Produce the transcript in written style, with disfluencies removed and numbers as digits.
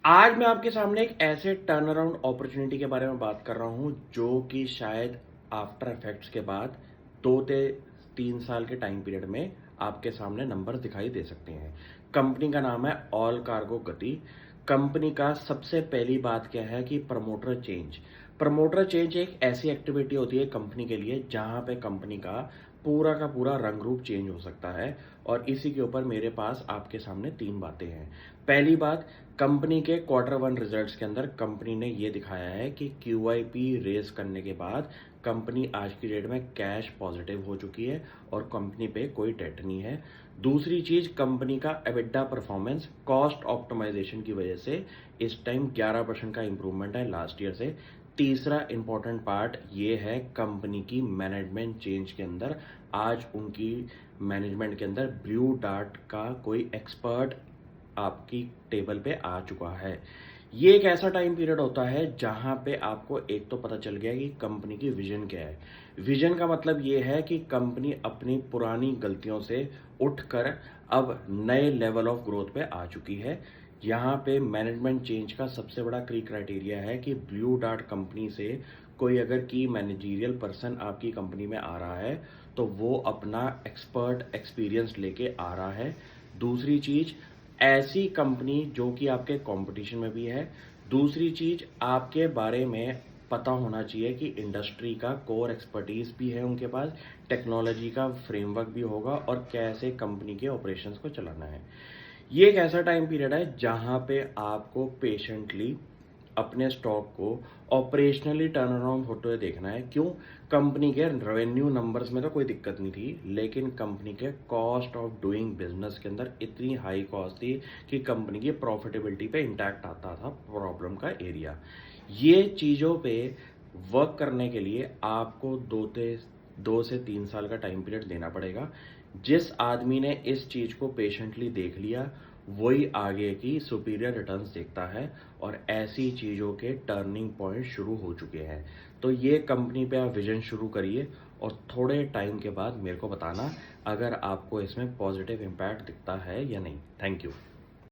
आज मैं आपके सामने एक ऐसे टर्न अराउंड अपॉर्चुनिटी के बारे में बात कर रहा हूं जो कि शायद आफ्टर इफेक्ट्स के बाद 2 से 3 साल के टाइम पीरियड में आपके सामने नंबर दिखाई दे सकते हैं। कंपनी का नाम है ऑल कार्गो गति। कंपनी का सबसे पहली बात क्या है कि प्रमोटर चेंज। प्रमोटर चेंज एक ऐसी एक्टिविटी होती है कंपनी के लिए जहां पे कंपनी का पूरा रंग रूप चेंज हो सकता है। और इसी के ऊपर मेरे पास आपके सामने 3 बातें हैं। पहली बात, कंपनी के Q1 रिजल्ट्स के अंदर कंपनी ने ये दिखाया है कि QIP रेस करने के बाद कंपनी आज की डेट में कैश पॉजिटिव हो चुकी है और कंपनी पे कोई डेट नहीं है। दूसरी चीज, कंपनी का EBITDA परफॉर्मेंस कॉस्ट ऑप्टिमाइजेशन की वजह से इस टाइम 11% का इंप्रूवमेंट है लास्ट ईयर से। तीसरा इंपॉर्टेंट पार्ट ये है कंपनी की मैनेजमेंट चेंज के अंदर आज उनकी मैनेजमेंट के अंदर ब्लू डार्ट का कोई एक्सपर्ट आपकी टेबल पे आ चुका है। ये एक ऐसा टाइम पीरियड होता है जहां पे आपको एक तो पता चल गया कि कंपनी की विजन क्या है। विजन का मतलब ये है कि कंपनी अपनी पुरानी गलतियों से उठकर अब नए लेवल ऑफ ग्रोथ पे आ चुकी है। यहाँ पे मैनेजमेंट चेंज का सबसे बड़ा क्राइटेरिया है कि ब्लू डार्ट कंपनी से कोई अगर की मैनेजरियल पर्सन आपकी कंपनी में आ रहा है तो वो अपना एक्सपर्ट एक्सपीरियंस लेके आ रहा है। दूसरी चीज, ऐसी कंपनी जो कि आपके कंपटीशन में भी है। दूसरी चीज, आपके बारे में पता होना चाहिए कि इंडस्ट्री का कोर एक्सपर्टीज भी है उनके पास, टेक्नोलॉजी का फ्रेमवर्क भी होगा और कैसे कंपनी के ऑपरेशंस को चलाना है। ये एक ऐसा टाइम पीरियड है जहां पे आपको पेशेंटली अपने स्टॉक को ऑपरेशनली टर्न अराउंड होते हुए देखना है। क्यों? कंपनी के रेवेन्यू नंबर्स में तो कोई दिक्कत नहीं थी, लेकिन कंपनी के कॉस्ट ऑफ डूइंग बिजनेस के अंदर इतनी हाई कॉस्ट थी कि कंपनी की प्रॉफिटेबिलिटी पे इंटैक्ट आता था प्रॉब्लम का एरिया। ये चीज़ों पे वर्क करने के लिए आपको 2 से 3 साल का टाइम पीरियड देना पड़ेगा। जिस आदमी ने इस चीज़ को पेशेंटली देख लिया वही आगे की सुपीरियर रिटर्न्स देखता है और ऐसी चीज़ों के टर्निंग पॉइंट शुरू हो चुके हैं। तो ये कंपनी पे आप विजन शुरू करिए और थोड़े टाइम के बाद मेरे को बताना अगर आपको इसमें पॉजिटिव इम्पैक्ट दिखता है या नहीं। Thank you.